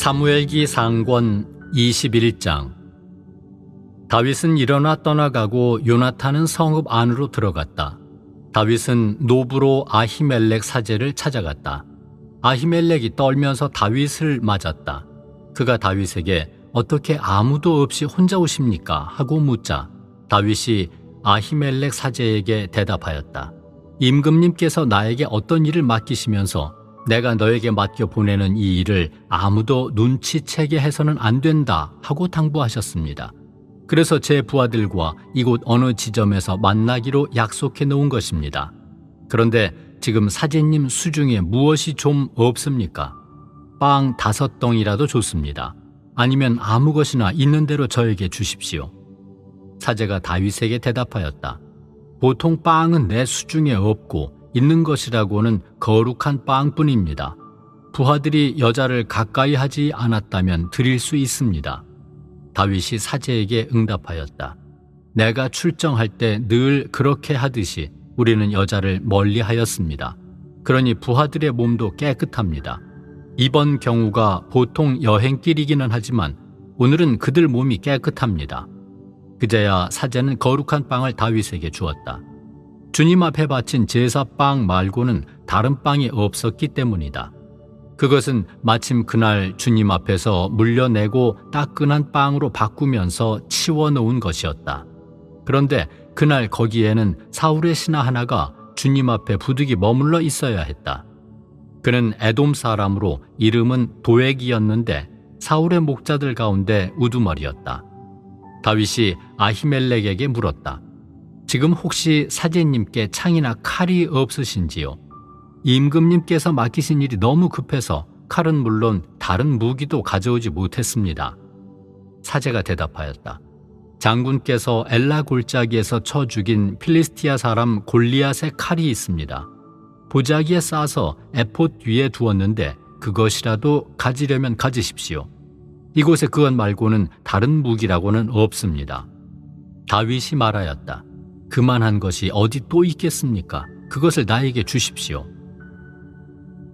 사무엘기 상권 21장. 다윗은 일어나 떠나가고 요나탄은 성읍 안으로 들어갔다. 다윗은 노브로 아히멜렉 사제를 찾아갔다. 아히멜렉이 떨면서 다윗을 맞았다. 그가 다윗에게 어떻게 아무도 없이 혼자 오십니까? 하고 묻자 다윗이 아히멜렉 사제에게 대답하였다. 임금님께서 나에게 어떤 일을 맡기시면서 내가 너에게 맡겨 보내는 이 일을 아무도 눈치채게 해서는 안 된다 하고 당부하셨습니다. 그래서 제 부하들과 이곳 어느 지점에서 만나기로 약속해 놓은 것입니다. 그런데 지금 사제님 수중에 무엇이 좀 없습니까? 빵 5덩이라도 좋습니다. 아니면 아무 것이나 있는 대로 저에게 주십시오. 사제가 다윗에게 대답하였다. 보통 빵은 내 수중에 없고 있는 것이라고는 거룩한 빵뿐입니다. 부하들이 여자를 가까이 하지 않았다면 드릴 수 있습니다. 다윗이 사제에게 응답하였다. 내가 출정할 때 늘 그렇게 하듯이 우리는 여자를 멀리하였습니다. 그러니 부하들의 몸도 깨끗합니다. 이번 경우가 보통 여행길이기는 하지만 오늘은 그들 몸이 깨끗합니다. 그제야 사제는 거룩한 빵을 다윗에게 주었다. 주님 앞에 바친 제사빵 말고는 다른 빵이 없었기 때문이다. 그것은 마침 그날 주님 앞에서 물려내고 따끈한 빵으로 바꾸면서 치워놓은 것이었다. 그런데 그날 거기에는 사울의 신하 하나가 주님 앞에 부득이 머물러 있어야 했다. 그는 에돔 사람으로 이름은 도액이었는데 사울의 목자들 가운데 우두머리였다. 다윗이 아히멜렉에게 물었다. 지금 혹시 사제님께 창이나 칼이 없으신지요? 임금님께서 맡기신 일이 너무 급해서 칼은 물론 다른 무기도 가져오지 못했습니다. 사제가 대답하였다. 장군께서 엘라 골짜기에서 쳐 죽인 필리스티아 사람 골리앗의 칼이 있습니다. 보자기에 싸서 에봇 위에 두었는데 그것이라도 가지려면 가지십시오. 이곳에 그것 말고는 다른 무기라고는 없습니다. 다윗이 말하였다. 그만한 것이 어디 또 있겠습니까? 그것을 나에게 주십시오.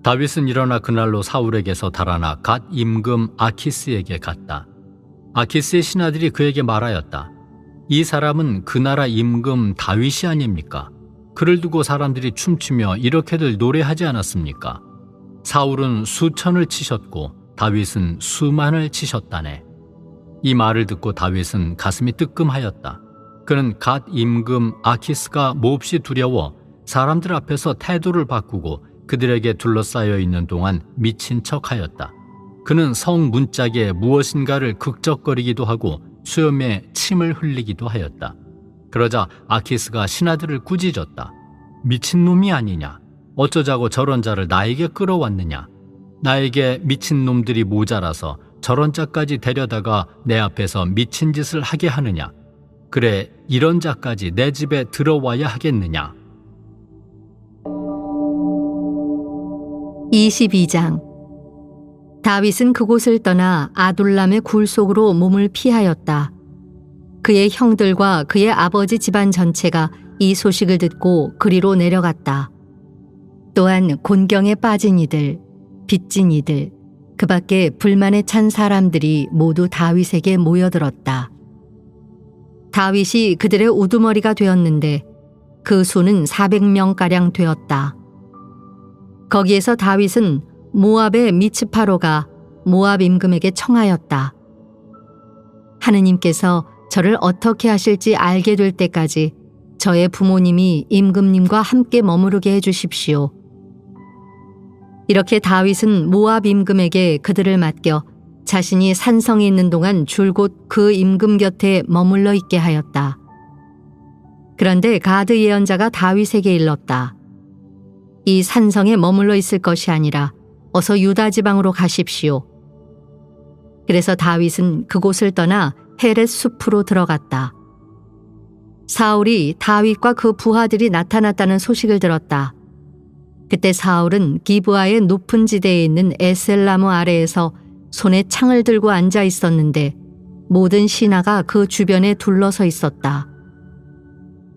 다윗은 일어나 그날로 사울에게서 달아나 갓 임금 아키스에게 갔다. 아키스의 신하들이 그에게 말하였다. 이 사람은 그 나라 임금 다윗이 아닙니까? 그를 두고 사람들이 춤추며 이렇게들 노래하지 않았습니까? 사울은 수천을 치셨고 다윗은 수만을 치셨다네. 이 말을 듣고 다윗은 가슴이 뜨끔하였다. 그는 갓 임금 아키스가 몹시 두려워 사람들 앞에서 태도를 바꾸고 그들에게 둘러싸여 있는 동안 미친 척하였다. 그는 성 문짝에 무엇인가를 극적거리기도 하고 수염에 침을 흘리기도 하였다. 그러자 아키스가 신하들을 꾸짖었다. 미친놈이 아니냐? 어쩌자고 저런 자를 나에게 끌어왔느냐? 나에게 미친 놈들이 모자라서 저런 자까지 데려다가 내 앞에서 미친 짓을 하게 하느냐? 그래, 이런 자까지 내 집에 들어와야 하겠느냐? 22장. 다윗은 그곳을 떠나 아둘람의 굴 속으로 몸을 피하였다. 그의 형들과 그의 아버지 집안 전체가 이 소식을 듣고 그리로 내려갔다. 또한 곤경에 빠진 이들, 빚진 이들, 그 밖에 불만에 찬 사람들이 모두 다윗에게 모여들었다. 다윗이 그들의 우두머리가 되었는데 그 수는 400명가량 되었다. 거기에서 다윗은 모압의 미츠파로가 모압 임금에게 청하였다. 하느님께서 저를 어떻게 하실지 알게 될 때까지 저의 부모님이 임금님과 함께 머무르게 해주십시오. 이렇게 다윗은 모압 임금에게 그들을 맡겨 자신이 산성에 있는 동안 줄곧 그 임금 곁에 머물러 있게 하였다. 그런데 가드 예언자가 다윗에게 일렀다. 이 산성에 머물러 있을 것이 아니라 어서 유다 지방으로 가십시오. 그래서 다윗은 그곳을 떠나 헤렛 숲으로 들어갔다. 사울이 다윗과 그 부하들이 나타났다는 소식을 들었다. 그때 사울은 기브아의 높은 지대에 있는 에셀나무 아래에서 손에 창을 들고 앉아 있었는데 모든 신하가 그 주변에 둘러서 있었다.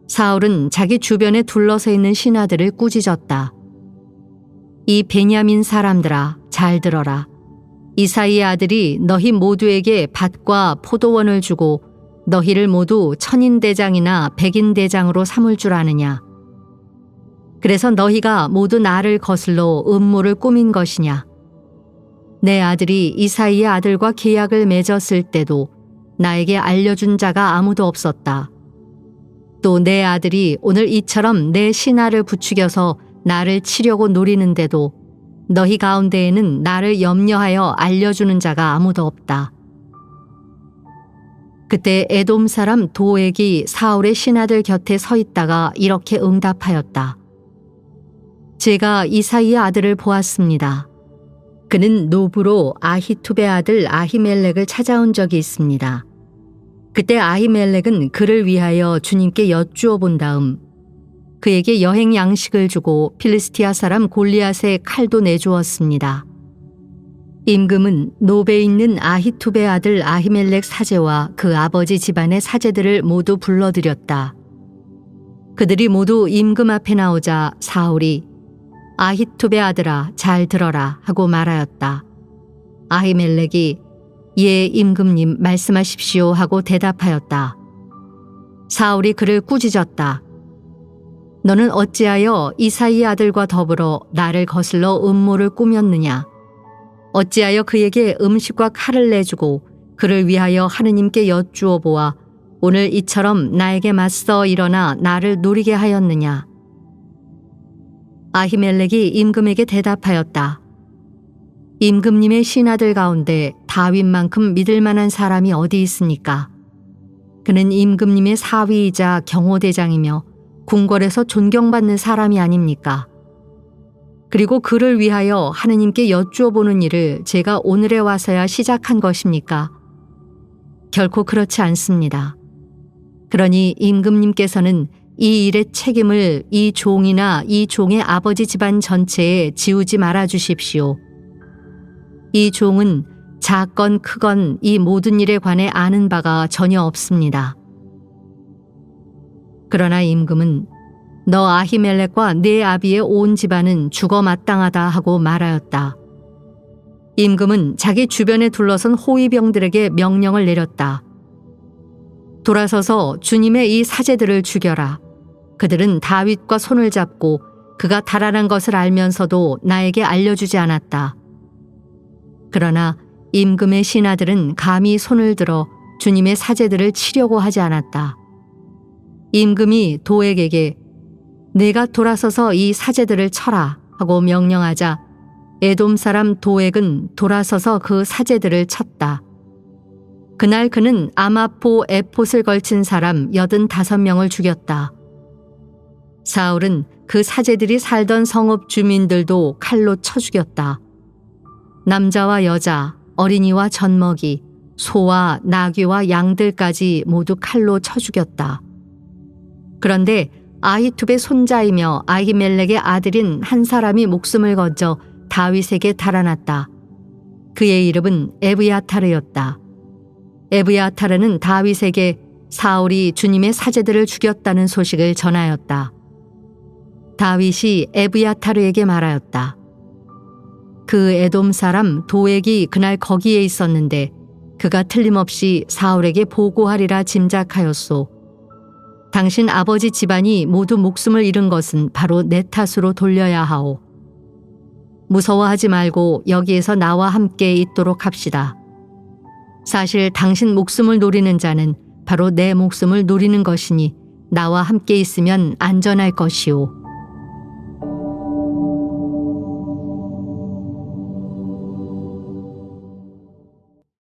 사울은 자기 주변에 둘러서 있는 신하들을 꾸짖었다. 이 베냐민 사람들아, 잘 들어라. 이사이의 아들이 너희 모두에게 밭과 포도원을 주고 너희를 모두 천인대장이나 백인대장으로 삼을 줄 아느냐? 그래서 너희가 모두 나를 거슬러 음모를 꾸민 것이냐? 내 아들이 이사이의 아들과 계약을 맺었을 때도 나에게 알려준 자가 아무도 없었다. 또 내 아들이 오늘 이처럼 내 신하를 부추겨서 나를 치려고 노리는데도 너희 가운데에는 나를 염려하여 알려주는 자가 아무도 없다. 그때 에돔 사람 도액이 사울의 신하들 곁에 서 있다가 이렇게 응답하였다. 제가 이사이의 아들을 보았습니다. 그는 노브로 아히투베 아들 아히멜렉을 찾아온 적이 있습니다. 그때 아히멜렉은 그를 위하여 주님께 여쭈어 본 다음 그에게 여행 양식을 주고 필리스티아 사람 골리앗의 칼도 내주었습니다. 임금은 노베에 있는 아히투베 아들 아히멜렉 사제와 그 아버지 집안의 사제들을 모두 불러들였다. 그들이 모두 임금 앞에 나오자 사울이 아히투베 아들아 잘 들어라 하고 말하였다. 아히멜렉이 예 임금님 말씀하십시오 하고 대답하였다. 사울이 그를 꾸짖었다. 너는 어찌하여 이사이의 아들과 더불어 나를 거슬러 음모를 꾸몄느냐? 어찌하여 그에게 음식과 칼을 내주고 그를 위하여 하느님께 여쭈어 보아 오늘 이처럼 나에게 맞서 일어나 나를 노리게 하였느냐? 아히멜렉이 임금에게 대답하였다. 임금님의 신하들 가운데 다윗만큼 믿을 만한 사람이 어디 있습니까? 그는 임금님의 사위이자 경호대장이며 궁궐에서 존경받는 사람이 아닙니까? 그리고 그를 위하여 하느님께 여쭈어 보는 일을 제가 오늘에 와서야 시작한 것입니까? 결코 그렇지 않습니다. 그러니 임금님께서는 이 일의 책임을 이 종이나 이 종의 아버지 집안 전체에 지우지 말아 주십시오. 이 종은 작건 크건 이 모든 일에 관해 아는 바가 전혀 없습니다. 그러나 임금은 너 아히멜렉과 네 아비의 온 집안은 죽어 마땅하다 하고 말하였다. 임금은 자기 주변에 둘러선 호위병들에게 명령을 내렸다. 돌아서서 주님의 이 사제들을 죽여라. 그들은 다윗과 손을 잡고 그가 달아난 것을 알면서도 나에게 알려주지 않았다. 그러나 임금의 신하들은 감히 손을 들어 주님의 사제들을 치려고 하지 않았다. 임금이 도액에게 내가 돌아서서 이 사제들을 쳐라 하고 명령하자 에돔 사람 도액은 돌아서서 그 사제들을 쳤다. 그날 그는 아마포 에폿을 걸친 사람 85명을 죽였다. 사울은 그 사제들이 살던 성읍 주민들도 칼로 쳐 죽였다. 남자와 여자, 어린이와 젖먹이, 소와 나귀와 양들까지 모두 칼로 쳐 죽였다. 그런데 아히투베 손자이며 아히멜렉의 아들인 한 사람이 목숨을 건져 다윗에게 달아났다. 그의 이름은 에브야타르였다. 에브야타르는 다윗에게 사울이 주님의 사제들을 죽였다는 소식을 전하였다. 다윗이 에브야타르에게 말하였다. 그 에돔 사람 도액이 그날 거기에 있었는데 그가 틀림없이 사울에게 보고하리라 짐작하였소. 당신 아버지 집안이 모두 목숨을 잃은 것은 바로 내 탓으로 돌려야 하오. 무서워하지 말고 여기에서 나와 함께 있도록 합시다. 사실 당신 목숨을 노리는 자는 바로 내 목숨을 노리는 것이니 나와 함께 있으면 안전할 것이오.